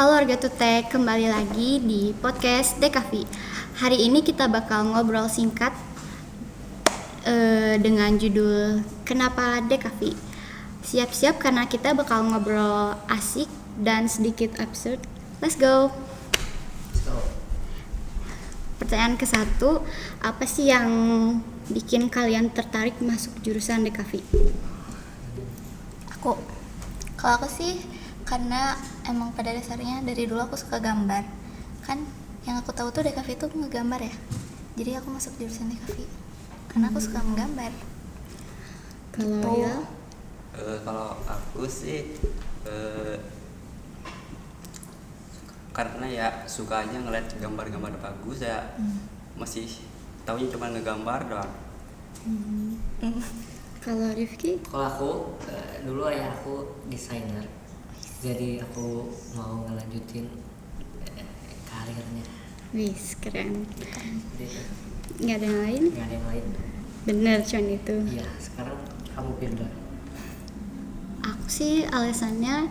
Halo warga Tutek, kembali lagi di podcast Dekavi. Hari ini kita bakal ngobrol singkat dengan judul Kenapa Dekavi. Siap-siap karena kita bakal ngobrol asik dan sedikit absurd. Let's go. Pertanyaan ke-1, apa sih yang bikin kalian tertarik masuk jurusan Dekavi? Kalau aku sih karena emang pada dasarnya dari dulu aku suka gambar. Kan yang aku tahu tuh DKV itu ngegambar ya. Jadi aku masuk jurusan DKV karena aku suka menggambar. Kalau Gitu. ya, Kalau aku sih karena ya suka aja ngeliat gambar-gambar bagus ya. Masih taunya cuma ngegambar doang. kalau Rifki? Kalau aku dulu ayah aku desainer, jadi aku mau ngelanjutin karirnya. Wis, keren. Jadi Nggak ada yang lain? nggak ada yang lain. Bener, cuman itu. Iya, sekarang kamu Firda. Aku sih alasannya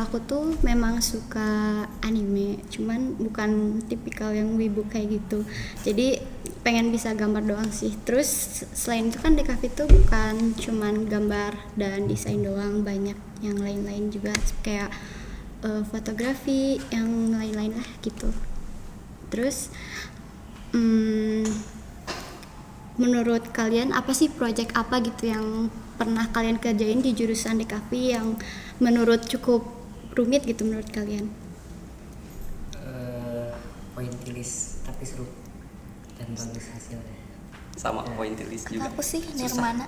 aku tuh memang suka anime, cuman bukan tipikal yang wibu kayak gitu. Jadi pengen bisa gambar doang sih. Terus selain itu kan DKV tuh bukan cuman gambar dan desain doang, banyak yang lain-lain juga kayak fotografi, yang lain-lain lah gitu. Terus menurut kalian apa sih project apa gitu yang pernah kalian kerjain di jurusan DKV yang menurut cukup rumit gitu menurut kalian? Pointillis tapi seru dan bagus hasilnya. Sama pointillis Kata juga. aku sih Susah. Gimana?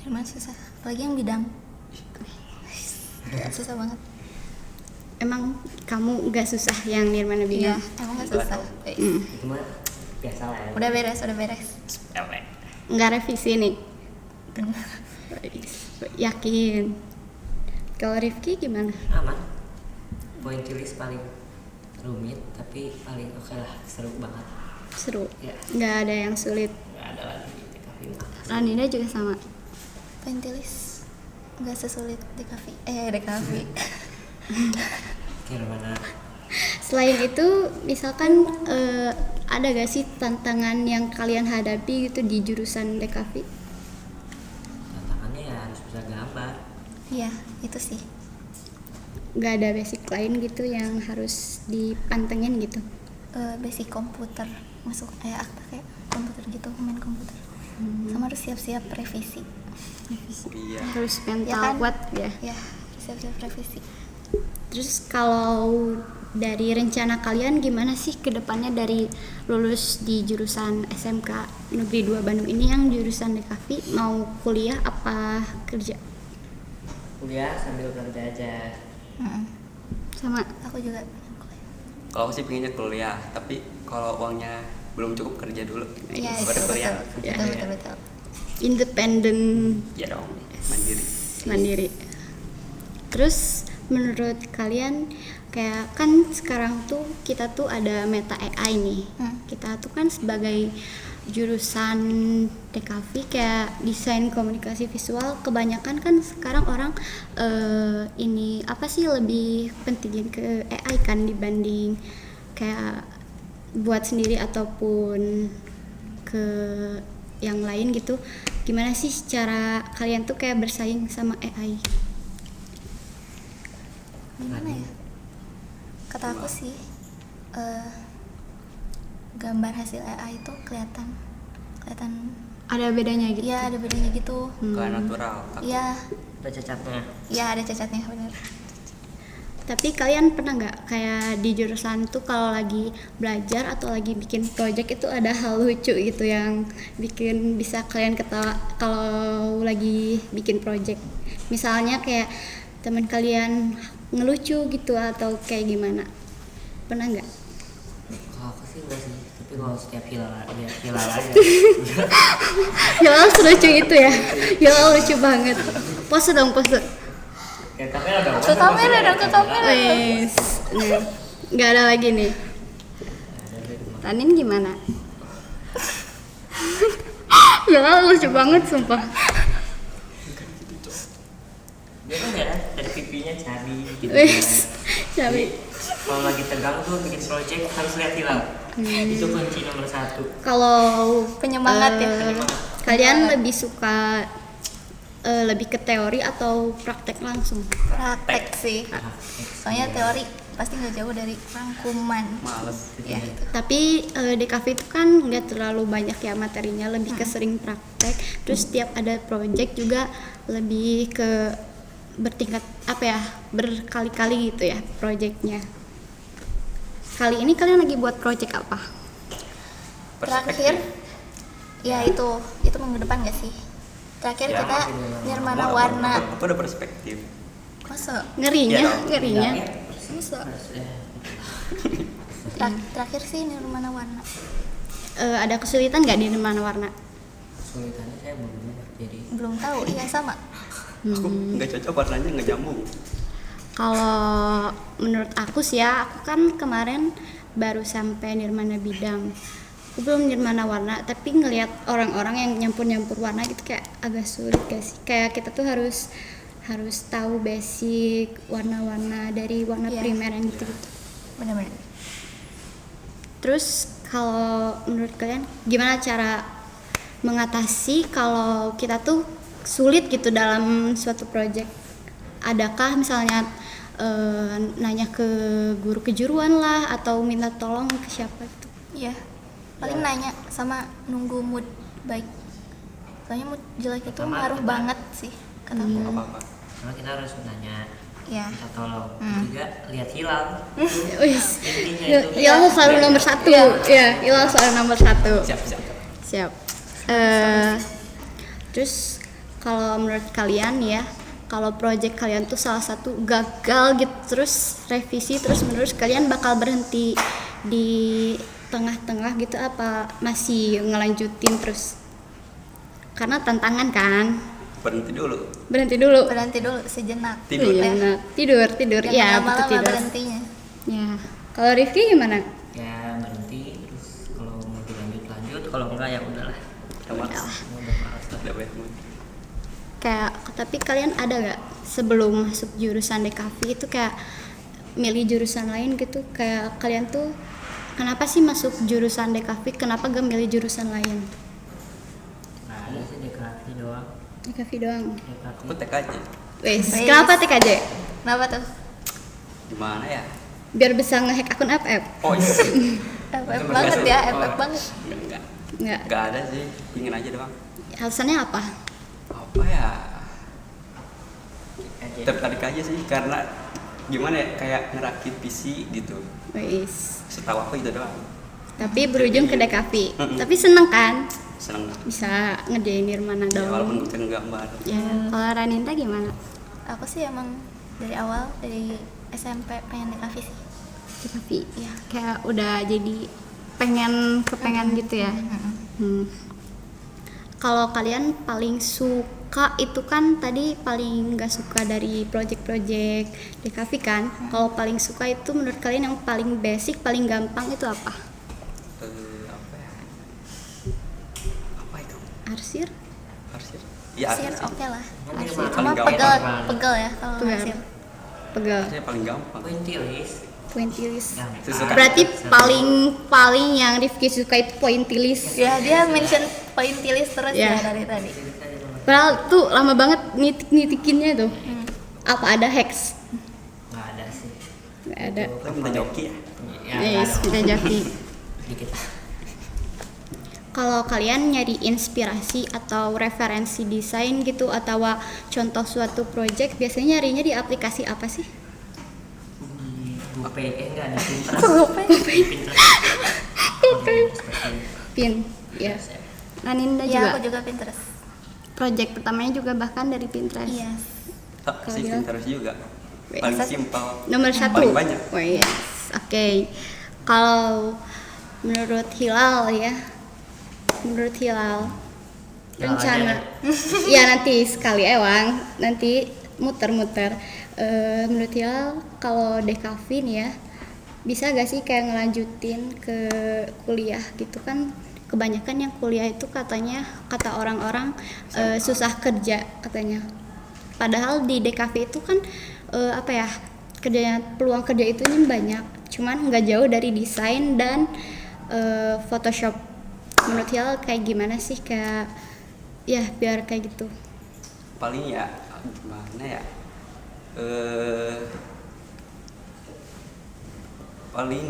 Nirmana susah. Apalagi yang bidang. Susah banget. Emang kamu gak susah yang Nirmana Iya, bilang? emang gak susah. Itu mah biasa lah ya. Udah beres. Nggak revisi nih? Yakin? Kalau Rifki gimana? Aman. Pointillis paling rumit tapi paling oke lah, seru banget. Seru? Ya. Nggak ada yang sulit? Nggak ada lagi di kafe. Ranina juga sama? Pointillis nggak sesulit DKV. Gimana? Selain itu, misalkan ada gak sih tantangan yang kalian hadapi gitu di jurusan DKV? Tantangannya ya harus bisa gambar. Iya, itu sih. Gak ada basic lain gitu yang harus dipantengin gitu? Basic komputer masuk kayak komputer gitu, main komputer. Sama harus siap-siap revisi. Iya. Harus mental Ya kan? kuat ya? Ya, siap-siap revisi. Terus kalau dari rencana kalian gimana sih ke depannya dari lulus di jurusan SMK Negeri 2 Bandung ini yang jurusan DKV, mau kuliah apa kerja? Kuliah sambil kerja aja. Sama Aku juga. Kalau aku sih pengennya kuliah, tapi kalau uangnya belum cukup kerja dulu. Iya, itu Baru kuliah. betul. independen, Ya dong, mandiri. mandiri. Terus menurut kalian kayak kan sekarang tuh kita tuh ada meta AI nih. Kita tuh kan sebagai jurusan DKV kayak desain komunikasi visual, kebanyakan kan sekarang orang ini apa sih lebih pentingin ke AI kan dibanding kayak buat sendiri ataupun ke yang lain gitu. Gimana sih cara kalian tuh kayak bersaing sama AI? Gimana ya? Kata aku sih gambar hasil AI itu kelihatan Ada bedanya gitu? ya ada bedanya gitu. Ke natural. Iya, Ada cacatnya. ada cacatnya bener. Tapi kalian pernah nggak kayak di jurusan tuh kalau lagi belajar atau lagi bikin project itu ada hal lucu gitu yang bikin bisa kalian ketawa kalau lagi bikin project? Misalnya kayak teman kalian ngelucu gitu atau kayak gimana? Pernah nggak? Kalau aku sih enggak sih, tapi kalau setiap hilal aja. Hilal selucu itu ya? Hilal lucu banget. Pose dong, pose. Ya kamera dong. Ke kamera. Wes, nah, nggak ada lagi nih. Tanin gimana? Hilal lucu banget sumpah. Dia kan ya dari pipinya cari. Nabi gitu Wes, kan. Nabi. Jadi, kalau lagi tegang tuh bikin project harus lihat hilal. Itu kunci nomor 1. Kalau Penyemangat ya. kalian lebih suka lebih ke teori atau praktek langsung? Praktek sih. Soalnya teori pasti nggak jauh dari rangkuman. Males. Ya itu. Tapi di cafe itu kan nggak terlalu banyak ya materinya, lebih ke sering praktek. Terus tiap ada project juga lebih ke bertingkat apa ya, berkali-kali gitu ya projectnya. Kali ini kalian lagi buat project apa? Terakhir, ya itu minggu depan gak sih? Terakhir Ya, kita nirmana warna. Aku udah perspektif. Masa? Ngerinya, Iya dong. ngerinya. Masa? Terakhir sih nirmana warna. Ada kesulitan nggak di mana warna? Kesulitannya saya belum dengar, jadi Belum tahu, iya sama. Aku nggak cocok warnanya nggak nyambung. Kalau menurut aku sih ya, aku kan kemarin baru sampai nirmana bidang. Aku belum nirmana warna, tapi ngelihat orang-orang yang nyampur-nyampur warna gitu kayak agak sulit gak sih? Kayak kita tuh harus tahu basic warna-warna dari warna Iya. primer yang gitu-gitu. Benar-benar. Terus kalau menurut kalian gimana cara mengatasi kalau kita tuh sulit gitu dalam suatu project? Adakah misalnya nanya ke guru kejuruan lah atau minta tolong ke siapa gitu? Iya. Paling nanya sama nunggu mood baik. Soalnya mood jelek itu Pertama ngaruh kita- banget sih kataku. Apa-apa. karena kita harus nanya, Iya. minta tolong. Ketiga, lihat hilal. Wis, Intinya itu. hilal selalu nomor satu. Ya, hilal selalu nomor satu. Siap. Siap. Terus kalau menurut kalian ya, kalau project kalian tuh salah satu gagal gitu, terus revisi terus menerus, kalian bakal berhenti di tengah-tengah gitu apa masih ngelanjutin terus? Karena tantangan kan. Berhenti dulu. Berhenti dulu. Berhenti dulu sejenak. Tidur. Iya, benar. Tidur. Jangan Ya, lama-lama betul tidur. berhentinya. Ya. Kalau Rifki gimana? Ya berhenti, terus kalau mau dilanjut, kalau enggak ya udahlah. Amat. Udah malas lah. Udah banyak mood. Kayak tapi kalian ada nggak sebelum masuk jurusan DKV itu kayak milih jurusan lain gitu, kayak kalian tuh kenapa sih masuk jurusan DKV, kenapa gak milih jurusan lain? Nah, ada sih DKV doang. DKV doang. DKV. Aku TKJ. Wes, Wes. kenapa TKJ? Kenapa tuh? Gimana ya? Biar bisa ngehack akun FF? Oh iya. FF banget ya, FF Oh. banget. Nggak. Nggak ada sih. Pingin aja doang. Alasannya apa? Apa ya? Aja. Tertarik aja sih karena gimana ya, kayak ngerakit PC gitu. Wes. Setahu aku itu doang. Tapi berujung ke DKV. Mm-mm. Tapi seneng kan? Seneng lah. Bisa ngerjain Nirmana Ya, walaupun dong. bukan gambar. Ya, kalau Raninta gimana? Aku sih emang dari awal dari SMP pengen DKV sih. DKV. Ya, kayak udah jadi kepengen gitu ya. Kalau kalian paling suka itu kan tadi paling nggak suka dari project-project DKV kan? Kalau paling suka itu menurut kalian yang paling basic, paling gampang itu apa? Apa ya? Apa itu? Arsir? Arsir? Ya, Sih arsir sih. oke lah. Mungkin Paling Cuma gampang. pegel ya kalau Pegel. hasil. Pegel. Arsir paling gampang. Pointillis. Pointillis. Sesuka. Berarti paling yang Rifki suka itu pointillis. Ya dia mention pointillis terus Ya. ya dari tadi. Padahal tuh lama banget nitik-nitikinnya tuh. Apa ada hex? Nggak ada sih. Nggak ada. Kita minta joki ya. Ya, Yes, nggak kita ada. joki. Dikit. Kalau kalian nyari inspirasi atau referensi desain gitu atau contoh suatu project, biasanya nyarinya di aplikasi apa sih? Di GoPay, nggak ada Pinterest. GoPay. Pinterest. Pin, ya. Naninda Ya juga. aku juga Pinterest. Project pertamanya juga bahkan dari Pinterest. Iya. Tak sih Kalian? Pinterest juga. Wait, Paling masa- simpel. Nomor satu. Paling banyak. Oh yes, oke. Kalau menurut Hilal ya, menurut Hilal rencana, ya nanti sekali ewang, nanti muter-muter. Menurut Hilal kalau DKV nih ya, bisa gak sih kayak ngelanjutin ke kuliah gitu kan? Kebanyakan yang kuliah itu katanya kata orang-orang susah kerja katanya. Padahal di DKV itu kan apa ya, kerjanya, peluang kerja itu banyak, cuman nggak jauh dari desain dan Photoshop. Menurut Hilal kayak gimana sih, kayak ya biar kayak gitu? Paling ya gimana ya, paling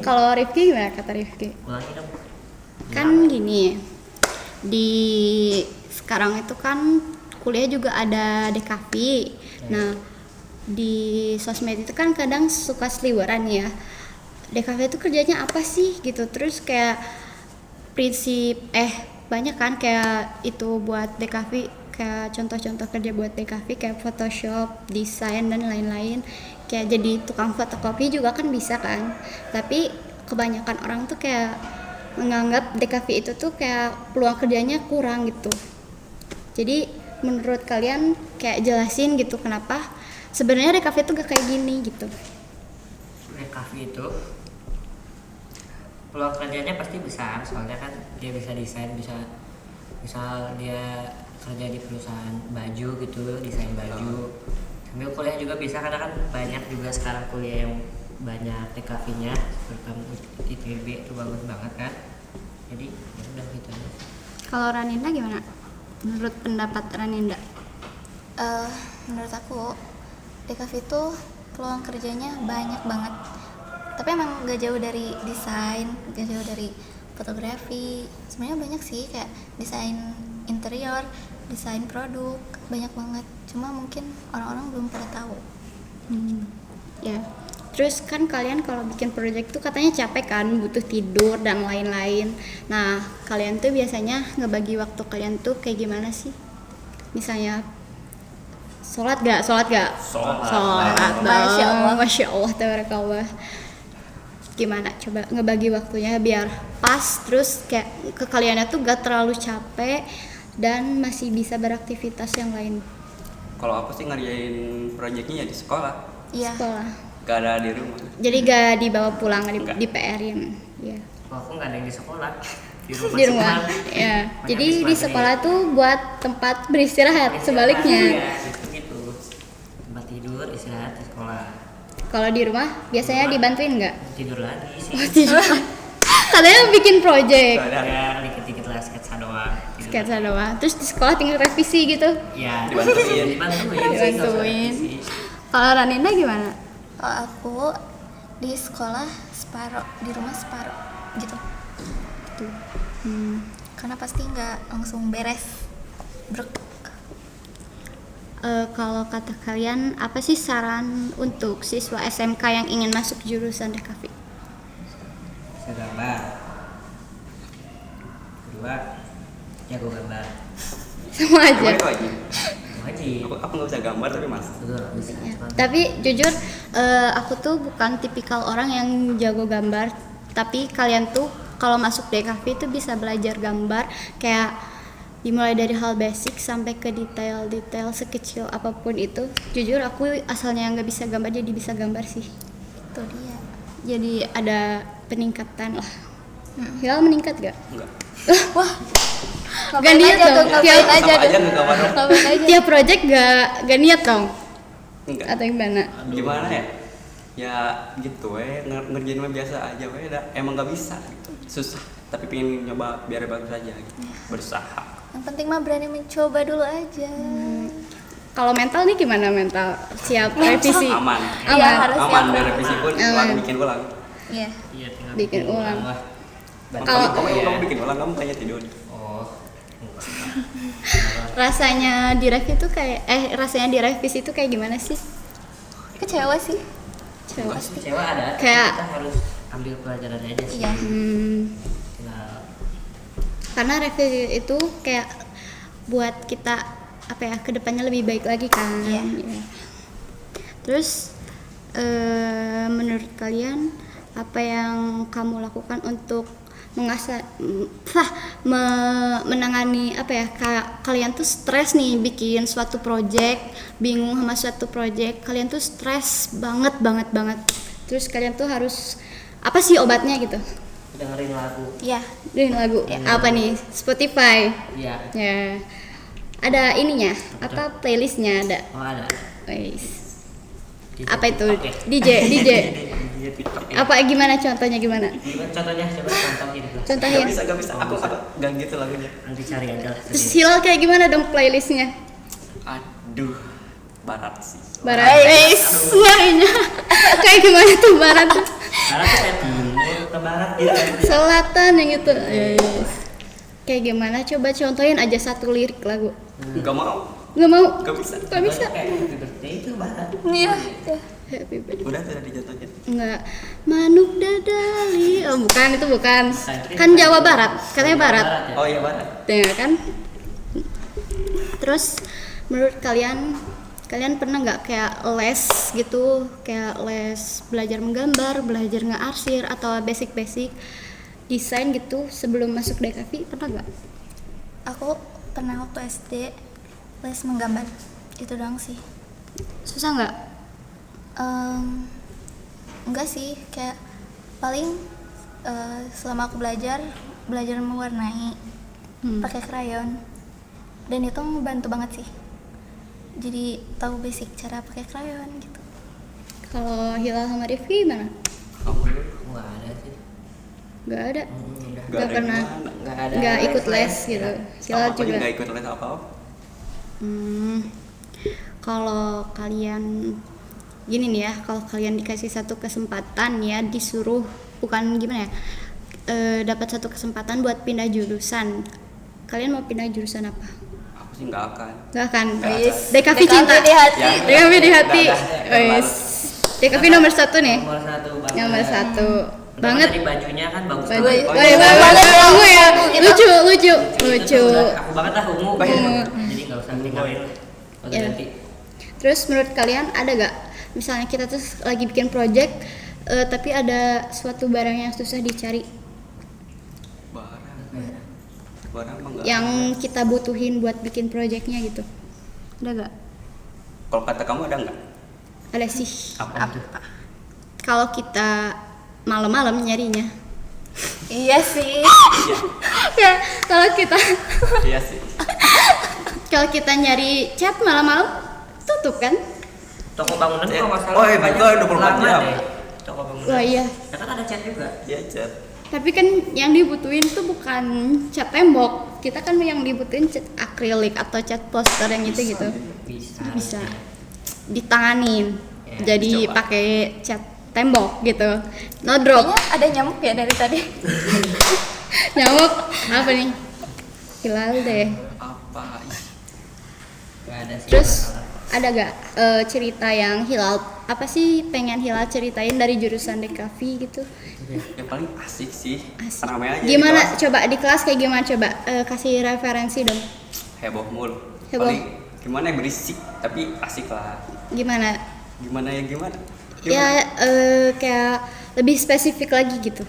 Kalau Rifki gimana, kata Rifki? Ulangi dong. Kan gini, di sekarang itu kan kuliah juga ada DKV. Nah, di sosmed itu kan kadang suka seliweran ya. DKV itu kerjanya apa sih gitu. Terus kayak prinsip banyak kan kayak itu buat DKV, kayak contoh-contoh kerja buat DKV kayak Photoshop, desain dan lain-lain. Kayak jadi tukang fotokopi juga kan bisa kan. Tapi kebanyakan orang tuh kayak menganggap DKV itu tuh kayak peluang kerjanya kurang gitu. Jadi menurut kalian kayak jelasin gitu kenapa sebenarnya DKV itu gak kayak gini gitu. DKV itu peluang kerjanya pasti besar, soalnya kan dia bisa desain, bisa misal dia kerja di perusahaan baju gitu, desain baju. Sambil kuliah juga bisa, karena kan banyak juga sekarang kuliah yang banyak TKV-nya, terutama ITB itu bagus banget kan. Jadi ya udah gitu aja. Kalau Raninda gimana? Menurut pendapat Raninda? Menurut aku DKV itu peluang kerjanya banyak banget. Tapi emang gak jauh dari desain, gak jauh dari fotografi. Sebenarnya banyak sih, kayak desain interior, desain produk, banyak banget. Cuma mungkin orang-orang belum pada tahu. Ya. Terus kan kalian kalau bikin project tuh katanya capek kan, butuh tidur dan lain-lain. Nah, kalian tuh biasanya ngebagi waktu kalian tuh kayak gimana sih? Misalnya sholat gak? Sholat dong. Masya Allah, tabarakallah. Gimana coba ngebagi waktunya biar pas, terus kayak ke kaliannya tuh gak terlalu capek dan masih bisa beraktivitas yang lain. kalau aku sih ngerjain proyeknya ya di sekolah, Iya. Sekolah. gak ada di rumah. Jadi gak dibawa pulang, Enggak. di PR-in. Ya. Kalau aku nggak ada yang di sekolah, Di rumah. Ya. Jadi di sekolah tuh buat tempat beristirahat, sebaliknya. Iya, gitu. Tempat tidur, istirahat di sekolah. Kalau di rumah biasanya dibantuin nggak? Tidur lagi sih. Katanya bikin project, Ya, dikit-dikit lah sketsa doang. Tidur. sketsa doang. Terus di sekolah tinggal revisi gitu. Ya, Dibantuin. Dibantuin. Kalau Raninda gimana? Kalau aku di sekolah separuh, di rumah separuh gitu. Karena pasti nggak langsung beres. Brek. Kalau kata kalian, apa sih saran untuk siswa SMK yang ingin masuk jurusan DKV? Bisa gambar. Kedua, jago gambar. Semua aja. Emang itu aja. Wajib. Aku nggak bisa gambar tapi mas. Betul, bisa. Ya. Tapi jujur, aku tuh bukan tipikal orang yang jago gambar. Tapi kalian tuh kalau masuk DKV itu bisa belajar gambar, kayak dimulai dari hal basic sampai ke detail-detail sekecil apapun itu. Jujur aku asalnya nggak bisa gambar jadi bisa gambar sih. Itu dia. Jadi ada peningkatan lah. Hilal meningkat gak? Enggak. Wah. Gak niat dong. Ngapain aja Sama tuh. aja ngegambar dong. Ngapain aja. Tiap project gak niat dong? Enggak. Atau gimana? Gimana ya? Ya gitu ngerjain mah biasa aja emang nggak bisa gitu. Susah tapi pengen nyoba biar bagus aja gitu. Berusaha. Yang penting mah berani mencoba dulu aja. Kalau mental nih gimana mental? Siap revisi? Aman. Iya, harus Aman siap. biar revisi pun Aman. bikin ulang. Iya. Iya, tinggal Bikin ulang. lah. Kalau- kamu bikin ulang kamu tanya tidur. Oh. Rasanya di revisi itu rasanya di revisi itu kayak gimana sih? Kecewa sih. Coba. Kecewa ada, tapi Kayak- kita harus ambil pelajarannya aja sih. Iya. Tinggal Karena revisi itu kayak buat kita apa ya, kedepannya lebih baik lagi kan. Iya. Ya. Terus menurut kalian apa yang kamu lakukan untuk menangani apa ya, kalian tuh stres nih bikin suatu project, bingung sama suatu project, kalian tuh stres banget. Terus kalian tuh harus apa sih obatnya gitu? dengerin lagu. Iya. Dengerin lagu apa nih? Spotify. Iya. Ya. Ada ininya, apa playlistnya ada. Oh ada. Wais. DJ Apa itu? TikTok ya? DJ. DJ TikTok ya. Apa gimana contohnya gimana? Gimana contohnya coba contohin dulu. Contohin. Gak bisa. Aku gak gitu lagunya. Nanti cari aja lah. Terus Hilal kayak gimana dong playlistnya? Aduh, barat sih. Barat. Wainya. Kayak gimana tuh barat? Barat tuh kayak timur ke barat gitu. Selatan yang itu. Yes. Kayak gimana? Coba contohin aja satu lirik lagu. Gak mau. Nggak mau? Gak bisa. Nggak bisa. Kayak Happy Birthday itu barat. Iya. Happy birthday. Udah tuh dijatuhin. Enggak. Manuk dadali. Oh bukan, itu bukan. Kan Jawa Barat. Katanya Barat. Ya? Oh iya barat. Ya kan? Terus menurut kalian pernah nggak kayak les gitu, kayak les belajar menggambar, belajar ngearsir atau basic desain gitu sebelum masuk DKV, pernah nggak? Aku pernah waktu SD les menggambar. Itu doang sih. Susah nggak? Enggak sih, kayak paling selama aku belajar mewarnai pakai krayon, dan itu membantu banget sih. Jadi tahu basic cara pakai krayon gitu. Kalau Hilal sama Rifki gimana? Kamu Nggak ada sih. Nggak ada. Udah. Nggak ada pernah. gimana. Nggak ada. Nggak ikut les gitu. Hilal Aku juga. gak ikut les apa-apa. Kalau kalian gini nih ya, kalau kalian dikasih satu kesempatan ya, disuruh bukan gimana ya, dapat satu kesempatan buat pindah jurusan, kalian mau pindah jurusan apa? Aku sih gak akan. Gak akan. Nggak akan. DKV DKV cinta. di hati. Ya, DKV di hati. nggak ada. Wes. DKV nomor satu nih. Nomor satu banget. Nomor satu. Udah Banget. Tadi bajunya kan bagus Baju. banget. Oh iya, banget ungu ya. Lucu. Itu udah aku banget lah ungu. Ungu. Jadi nggak usah tinggalin. Udah Ya. ganti. Terus menurut kalian ada gak, misalnya kita tuh lagi bikin project, tapi ada suatu barang yang susah dicari, Barang mah nggak yang ada. kita butuhin buat bikin projectnya gitu, ada gak? Kalau kata kamu ada nggak? Ada sih. Apa? Kalau kita malam-malam nyarinya, Iya sih. ya kalau kita Iya sih. kalau kita nyari cat malam-malam tutup kan? Toko bangunan kalau nggak salah. Oh, iya, banyak betul, 24 lama jam. deh. Toko bangunan. Wah iya. Ya kan ada cat juga. Iya cat. Tapi kan yang dibutuhin tuh bukan cat tembok, kita kan yang dibutuhin cat akrilik atau cat poster yang gitu gitu. Bisa ditanganin, Ya, jadi coba. pakai cat tembok gitu. No drop. Kayaknya ada nyamuk ya dari tadi. Nyamuk apa nih? Hilal deh. Apa? Nggak ada sih. Terus masalah. ada gak cerita yang Hilal, apa sih pengen Hilal ceritain dari jurusan DKV gitu? Yang paling asik sih. Asik. Rame aja. Gimana di kelas. coba di kelas kayak gimana coba? Kasih referensi dong. Heboh mulu. Heboh. Paling gimana ya, berisik tapi asik lah. Gimana? Gimana? Ya kayak lebih spesifik lagi gitu.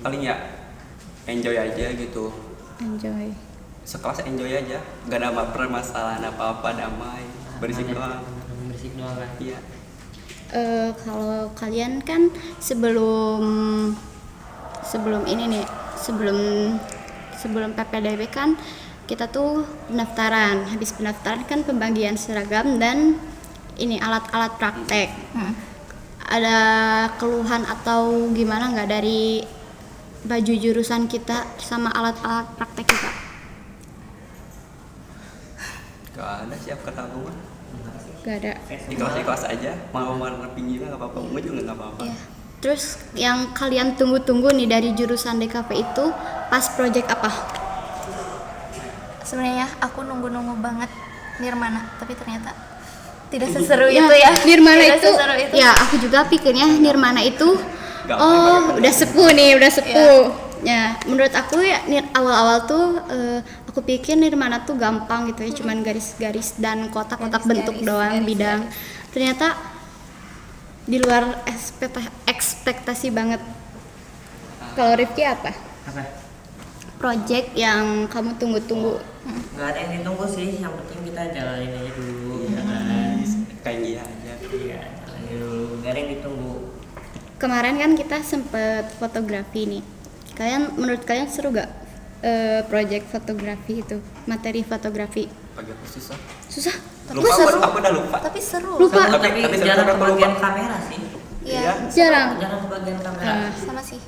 Paling ya enjoy aja gitu. Enjoy. Sekelas enjoy aja. Gak ada permasalahan apa-apa, damai. Berisik doang. Berisik doang kan. Iya. Kalau kalian kan sebelum ini nih, sebelum PPDB kan kita tuh pendaftaran. Habis pendaftaran kan pembagian seragam dan ini alat-alat praktek. Ada keluhan atau gimana nggak dari baju jurusan kita sama alat-alat praktek kita? Gak ada siap kata aku mah. Gak ada. Di kelas aja. Mau warna pink juga gak apa-apa. Ungu juga gak apa-apa. Iya. Terus yang kalian tunggu-tunggu nih dari jurusan DKV itu pas project apa? Sebenarnya aku nunggu banget Nirmana, tapi ternyata tidak seseru itu ya. Nirmana Tidak itu, seseru itu. ya aku juga pikirnya Nirmana itu, Gampang oh banget. udah sepuh nih, udah sepuh. Ya, menurut aku ya awal-awal tuh aku pikir Nirmana tuh gampang gitu ya, cuman garis-garis dan kotak-kotak bentuk doang, bidang. Ternyata di luar ekspektasi banget. Kalau Rifki apa? Apa? Project yang kamu tunggu-tunggu? Nggak ada yang ditunggu sih, yang penting kita jalanin aja dulu. Ya kan? Kayak iya aja. Iya, jalanin dulu. Nggak ada yang ditunggu. Kemarin kan kita sempet fotografi nih. Menurut kalian seru gak project fotografi itu, materi fotografi. Bagi aku susah. Susah? Lupa, Kok seru? aku udah lupa. Tapi seru. Lupa. tapi Tapi jarang aku kebagian lupa. kamera sih. Iya. Jarang. Jarang kebagian kamera. Ah. Sama sih.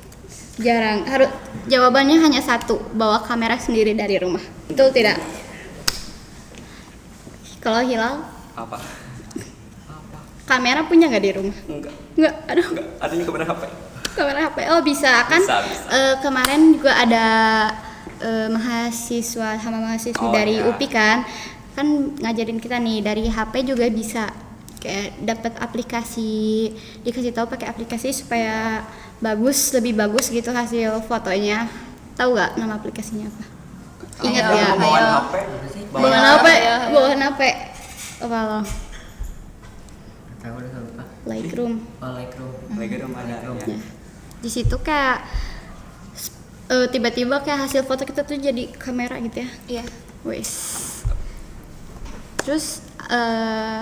Jarang. Harus jawabannya hanya satu, bawa kamera sendiri dari rumah. Betul tidak? Kalau Hilal, Apa? Apa? kamera punya nggak di rumah? Enggak. Nggak, aduh. Enggak. Adanya kamera HP. Kamera HP. Oh bisa kan? Bisa. Kemarin juga ada mahasiswa sama mahasiswi Oh, dari iya. UPI kan ngajarin kita nih dari HP juga bisa kayak dapat aplikasi, dikasih tahu pakai aplikasi supaya lebih bagus gitu hasil fotonya. Tahu nggak nama aplikasinya apa? Ingat Ayo, ya? Bawaan ayo. HP. Bawaan Ayo, HP, ayo, ayo. bawaan HP. Apa lo? Tahu udah lupa. Lightroom. Oh, Lightroom. Lagi rumah ada. Lightroom. Ya. Di situ kayak tiba-tiba kayak hasil foto kita tuh jadi kamera gitu ya. Iya. Wes. Terus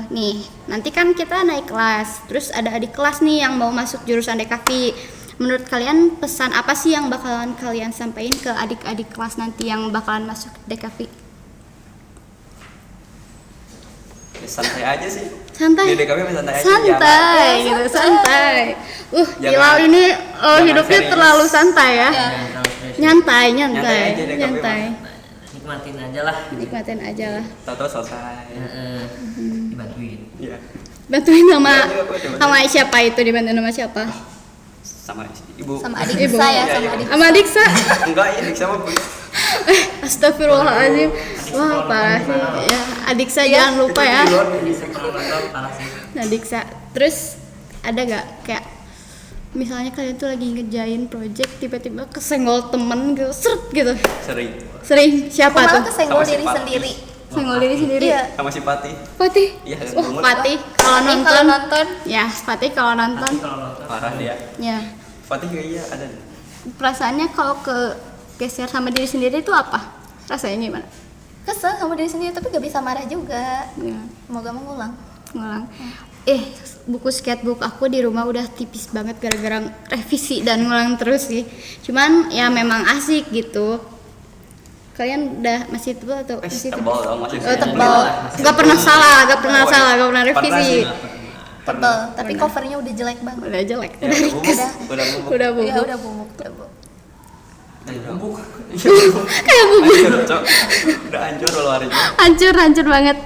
nih, nanti kan kita naik kelas. Terus ada adik kelas nih yang mau masuk jurusan DKV. Menurut kalian pesan apa sih yang bakalan kalian sampaikan ke adik-adik kelas nanti yang bakalan masuk DKV? Ya, santai aja sih. Santai. Di DKV santai aja. Santai Ya, gitu, santai. santai. Jangan- Hilal ini jangan hidupnya serius. terlalu santai ya. Iya. Jangan terlalu stres. Nyantai, Nyantai nyantai, aja DKV nyantai. Nikmatin aja lah. Nikmatin aja lah. Tahu-tahu selesai. Dibantuin. Iya. Bantuin sama Iya, iya, aku coba. sama siapa itu, dibantuin sama siapa? Sama ibu. Sama adik Ibu. saya, Iya, sama iya. adik. Sama Diksa. Enggak, ya sama Bu. Astagfirullahaladzim. Wah parah sih. Ya, Adiksa jangan lupa ya. Bisa kalau nonton parah sih. Nah Diksa. Terus ada gak kayak misalnya kalian tuh lagi ngerjain project tiba-tiba kesenggol temen gitu, seret gitu. Sering. Sering Aku siapa malah tuh? kesenggol Sama si diri Fatih. sendiri. Senggol diri sendiri. Iya. Sama si Pati. Fatih. Iya, Wah, bangun. Fatih kalau Tapi nonton. kalau nonton, Ya, Fatih kalau nonton. Tapi kalau nonton Parah dia. Ya. Fatih kayaknya ada. Perasaannya kalau ke geser sama diri sendiri itu apa? Rasanya gimana? kesel sama diri sendiri tapi gak bisa marah juga. Ya, Mau gak mau ngulang. ngulang. Buku sketchbook aku di rumah udah tipis banget gara-gara revisi dan ngulang terus sih. Cuman ya memang asik gitu. Kalian udah masih tebal atau masih Tebal dong masih. Oh, tebal. Gak pernah salah, gak pernah Oh, salah, iya. gak pernah revisi. Tebel, tapi covernya udah jelek banget. Udah jelek. Ya, Udah udah bubuk. dikes. Udah bubuk. Udah Ya bubuk. udah bubuk, udah bubuk. Bubuk. Kayak bubuk. Hancur, Cok. Udah hancur loh harinya. Hancur banget.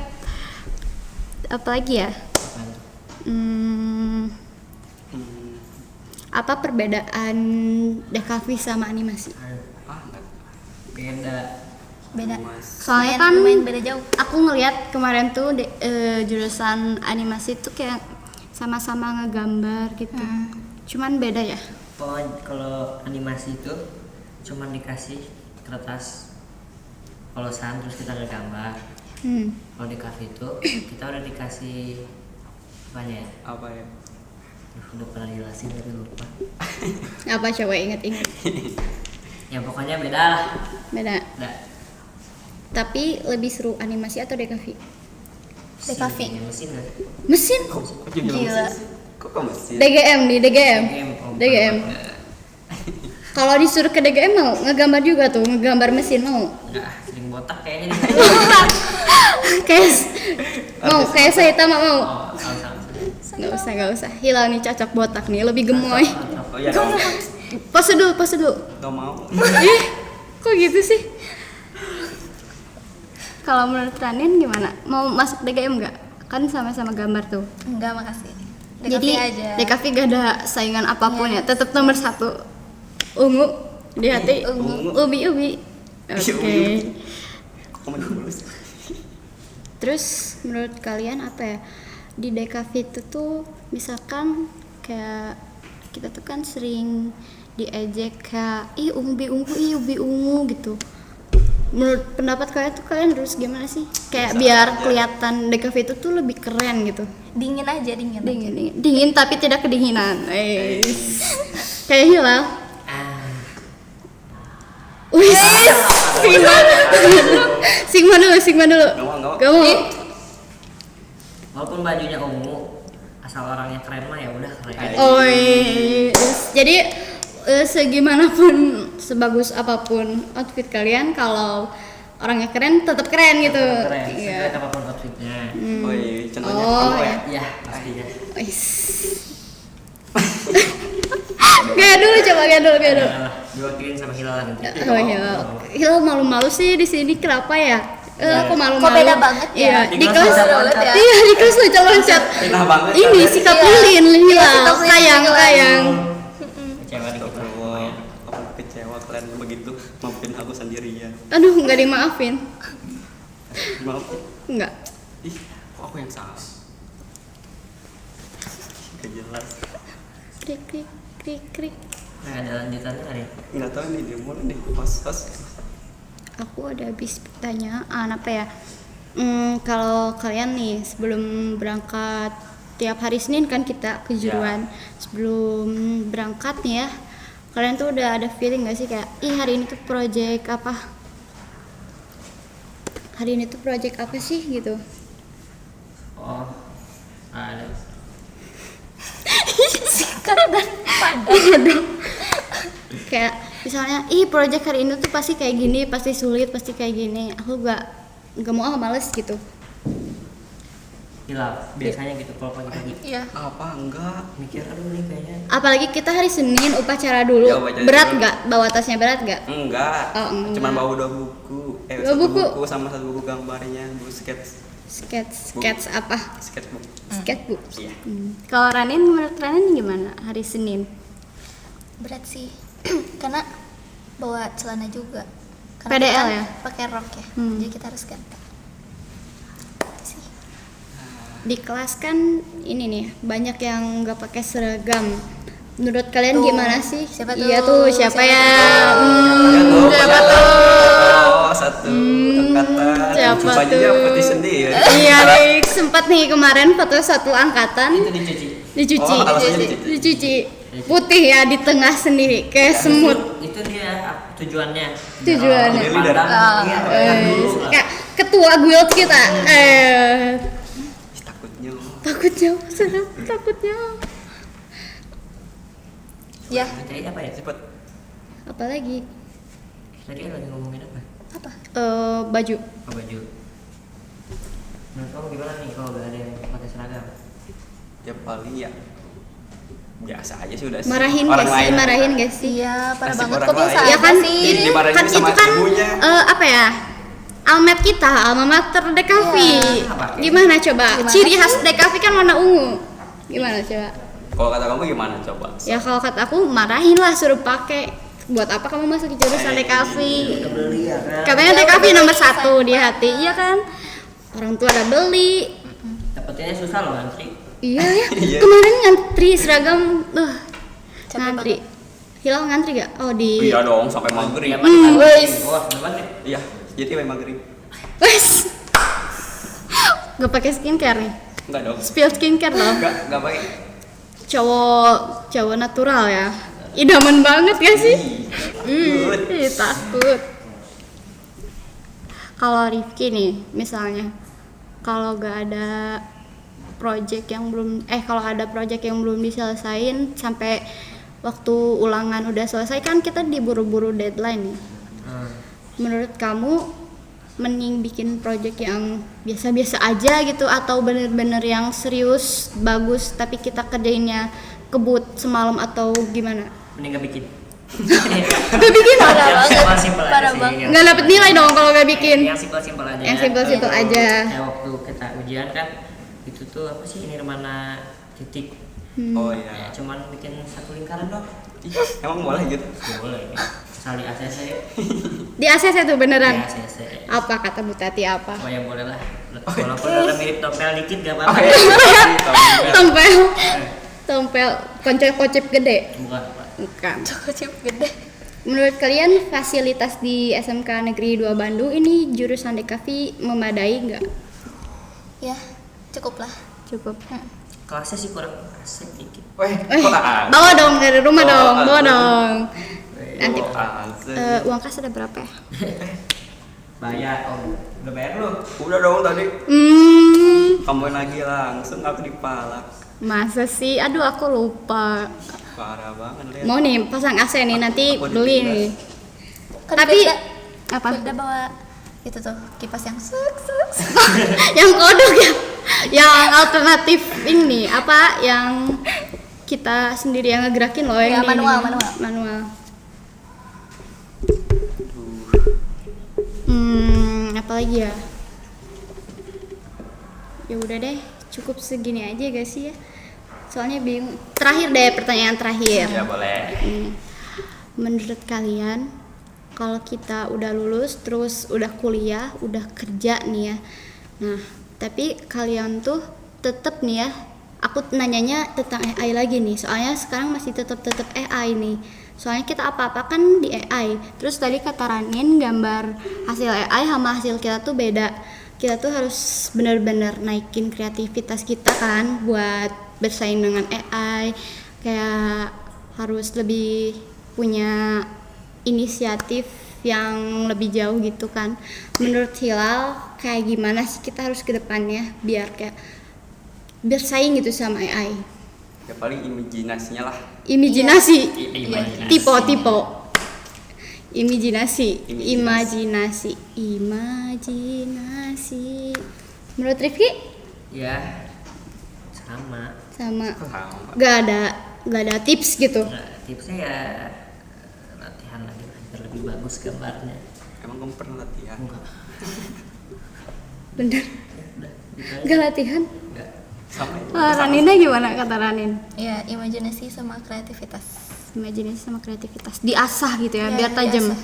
Apalagi ya? apaan tuh? Hmm. Apa perbedaan DKV sama animasi? Aduh, Ah, enggak. beda. Beda. Mas. Soalnya Lumayan- kan lumayan beda jauh. aku ngelihat kemarin tuh jurusan animasi tuh kayak sama-sama ngegambar gitu. Cuman beda ya. Kalau animasi itu cuman dikasih kertas polosan terus kita ngegambar. Kalau di kafe itu kita udah dikasih apanya ya? Apa ya? Udah pernah jelasin tapi lupa. Apa coba inget-inget? Ya pokoknya beda lah. Beda. Beda. Tapi lebih seru animasi atau DKV? DKV. Mesin kan? Mesin? Kok jadi Gila. mesin sih? Kok ke mesin? DGM nih, DGM. Oh, DGM. Kalau disuruh ke DGM mau ngegambar juga tuh, ngegambar mesin mau. Enggak, sering botak kayaknya di Kayak mau kayak saya mau. Oh, sama-sama. Nggak usah. Hilal nih cocok botak nih, lebih gemoy. Oh iya dong. Pose dulu. Gak mau. Ih, kok gitu sih? Kalau menurut Ranin gimana? Mau masuk DGM nggak? Kan sama-sama gambar tuh. Enggak, makasih. DKV Jadi aja. DKV gak ada saingan apapun ya. Tetap nomor 1. Ungu di hati. Ungu. Ubi. Oke. Ubi. Kok main dulu sih? Terus menurut kalian apa ya? Di DKV itu tuh misalkan kayak kita tuh kan sering diejek kayak ih ubi ungu gitu. Menurut pendapat kalian tuh kalian harus gimana sih? Kayak Bisa biar aja. kelihatan DKV itu tuh lebih keren gitu. Dingin aja, dingin. Dingin tapi tidak kedinginan. Kayak Hilal. Wih, Sigma dulu. Nggak mau. Gak mau. Walaupun bajunya ungu, asal orangnya keren mah ya udah keren. Ayo. Oh, jadi segimanapun sebagus apapun outfit kalian, kalau orangnya keren tetap keren gitu. Keren, Iya. sekeren apapun outfitnya. Oh iya, contohnya Oh, kamu ya. Iya, pastinya. Wis. Gaya dulu, coba gaya dulu. Diwakilin sama Hilal nanti. Oh iya. Hilal malu-malu sih di sini, kenapa ya? Aku malu-malu. Kok beda banget ya? Iya, Di di kelas kelas. loncat ya? Iya, di kelas loncat-loncat. Pindah banget. Ini sikap Iya. lilin, Iya, Hilal. sikap lilin, Sayang, Hilal. sayang. Kecewa dikit lah. Astagfirullah. Aku kecewa kalian begitu, maafin aku sendirian. Aduh, nggak dimaafin. Maaf. Nggak. Ih, kok aku yang salah? Gak jelas. Krik, krik, krik, krik. Nah, ada lanjutannya hari. Nggak tahu nih dia mulai nih pas. Aku ada habis pertanyaan apa ya? Kalau kalian nih sebelum berangkat tiap hari Senin kan kita kejuruan. Sebelum berangkat nih ya, kalian tuh udah ada feeling gak sih kayak, ih hari ini tuh project apa? Hari ini tuh project apa sih gitu? Oh, ada. Kayak misalnya, ih project hari ini tuh pasti kayak gini, pasti sulit, pasti kayak gini. Aku gak mau, males gitu. Hilal, biasanya gitu kalau pagi-pagi. Iya. Apa enggak? Mikir aduh nih kayaknya. Apalagi kita hari Senin upacara dulu. Ya, upacara Berat dulu. nggak? Bawa tasnya berat nggak? Enggak. Oh, enggak. Cuman bawa 2 buku. Dua Satu buku? buku sama 1 buku gambarnya, buku Sketch apa? sketchbook. Sketchbook. Iya. Kalau Ranin, menurut Ranin gimana hari Senin? Berat sih. Karena bawa celana juga. Karena PDL kita ya? Pakai rok ya. Hmm. Jadi kita harus ganti. Sih. Di kelas kan ini nih banyak yang nggak pakai seragam. Menurut kalian Tuh, gimana sih? siapa Iya tuh? tuh, siapa Siapa ya? Ya tuh, Siapa padahal- tuh? Oh, satu angkatan. siapa Bajunya tuh? putih sendiri. Iya, Rik. Sempat nih kemarin foto satu angkatan Itu dicuci. dicuci, Oh, alasannya dicuci. Putih ya di tengah sendiri kayak semut. Itu dia tujuannya. Tujuannya. Biar Jadi dari- pantang. Iya, pantang dulu lah. Kayak ketua guild kita. Ih, takutnya. Takutnya, serem, takutnya. Ya. Tadi apa ya? Cepet. Apalagi Tadi lagi ngomongin apa? Apa? baju. Oh, baju. Menurut kamu gimana nih kalau gak ada yang pakai seragam? Ya paling ya biasa aja sih udah. Marahin Orang gak sih? lain. Marahin gak sih? Iya, parah Nasib banget. orang Kok bisa lain. Ya ada kan, sih? Ih, dimarahin kan sama itu kan ibunya. apa ya? Almet kita, alma mater Dekavi. Iya. Gimana coba? Gimana Ciri sih? khas Dekavi kan warna ungu. Gimana coba? Kalau kata kamu gimana coba? Ya kalau kata aku marahin lah, suruh pakai. Buat apa kamu masuk jurusan Dekavi? Udah beli ya kan? Katanya Ya, Dekavi udah nomor selesai. 1 di hati, iya kan? Orang tua ada beli. Dapetinnya susah loh antri. Iya ya. Iya. Kemarin ngantri seragam, Capek ngantri. Hilal ngantri gak? Oh di. Iya dong sampai maghrib. Iya, mantap. wes. Wah, udah banget. Iya, jadi sampai maghrib. Wes. Gak pakai skincare nih. Enggak dong. Spill skincare loh. Enggak pakai. Cowok natural ya. Idaman banget gak sih? Good. Ih, takut. Kalau Rifki nih, misalnya, kalau gak ada project yang belum, kalau ada project yang belum diselesain sampai waktu ulangan udah selesai kan kita diburu-buru deadline nih. Menurut kamu mending bikin project yang biasa-biasa aja gitu atau bener-bener yang serius, bagus tapi kita kerjainnya kebut semalam atau gimana? Mending gak bikin. Gak bikin? Parah banget. Simpel aja Parah sih. banget. Nggak dapet nilai dong kalau gak bikin. Yang simpel-simpel aja. Yang simpel-simpel Kalau aja. Kayak waktu kita ujian kan itu tuh apa sih nirmana titik. Oh Ya, iya. cuman bikin satu lingkaran doang. Ih, emang boleh gitu? Boleh. Sekali ACC. Di ACC tuh Ya, beneran. ACC. Apa kata Bu Tati apa? Oh ya boleh lah. Walaupun ada mirip tompel dikit gak apa-apa. Oke. Tompel. Tompel kocep-kocep gede. Bukan, Pak. Bukan. Kocip gede. Menurut kalian fasilitas di SMK Negeri 2 Bandung ini jurusan Dekavi memadai nggak? Ya, cukup lah. Cukup. Kelasnya sih kurang asik dikit. Weh, Eh, kok tak bawa dong dari rumah Oh, dong, bawa asik. dong. Nanti Oh, asik. uang kas ada berapa ya? Bayar, oh. Udah bayar belum? Udah dong tadi. Hmm, Kamu lagi langsung aku dipalak. masa sih? Aduh aku lupa. Parah banget lihat. Mau nih pasang AC nih nanti Aku beli ditinggal. nih. Kan Tapi Firda, apa? Firda bawa itu tuh kipas yang suk. Yang kodok ya, yang alternatif ini apa yang kita sendiri yang ngegerakin loh Ya, yang ini, manual. manual. Apa lagi ya? Ya udah deh, cukup segini aja gak sih ya? Soalnya bingung. Terakhir deh, pertanyaan terakhir. Ya boleh. Menurut kalian, kalau kita udah lulus, terus udah kuliah, udah kerja nih ya. Nah, tapi kalian tuh tetap nih ya. Aku nanyanya tentang AI lagi nih. Soalnya sekarang masih tetap AI nih. Soalnya kita apa-apa kan di AI. Terus tadi kata Ranin, gambar hasil AI sama hasil kita tuh beda. Kita tuh harus benar-benar naikin kreativitas kita kan buat bersaing dengan AI. Kayak harus lebih punya inisiatif yang lebih jauh gitu kan. Menurut Hilal kayak gimana sih kita harus ke depannya biar kayak bersaing gitu sama AI? Ya paling imajinasinya lah. Imajinasi. Imajinasi. Tipe. Imajinasi. Menurut Rifki? Ya sama. Sama. Sama. Gak ada tips gitu. Nah, tipsnya ya latihan lagi biar lebih bagus gambarnya. Emang kamu pernah latihan? Enggak. Bener. Udah, gitu aja. Gak latihan. Enggak. Sama itu. Ranina gimana kata Ranin? Ya, imajinasi sama kreativitas. Imajinasi sama kreativitas diasah gitu ya, Iya, biar tajam. diasah.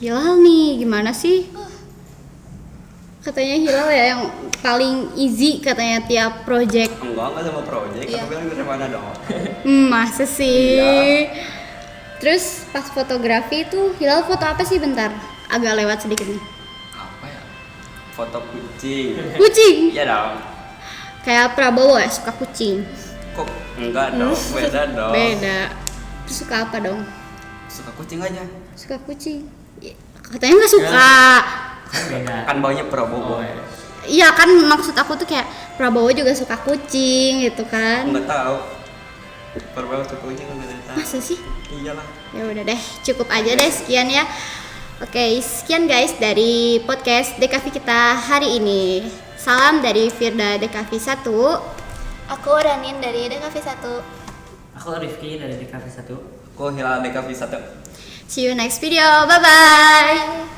Hilal nih gimana sih? Katanya Hilal ya yang paling easy katanya tiap project. Enggak sama project. Iya. Aku bilang dari mana dong? Masa sih? Iya. Terus pas fotografi itu Hilal foto apa sih bentar? Agak lewat sedikit nih. Apa ya? Foto kucing. Kucing. Iya dong. Kayak Prabowo ya suka kucing. Kok enggak dong? Beda dong. Beda. Terus suka apa dong? Suka kucing aja. Suka kucing. Ya, katanya nggak suka. Kan beda. Kan baunya Prabowo. Oh, ya. Iya kan maksud aku tuh kayak Prabowo juga suka kucing gitu kan. Enggak tahu. Prabowo suka kucing enggak tahu. Masa sih? Iyalah. Ya udah deh, cukup aja deh sekian ya. Oke, sekian guys dari podcast DKV kita hari ini. Salam dari Firda DKV 1. Aku Ranin dari DKV 1. Aku Rifki dari DKV 1. Aku Hilal DKV 1. See you next video. Bye bye.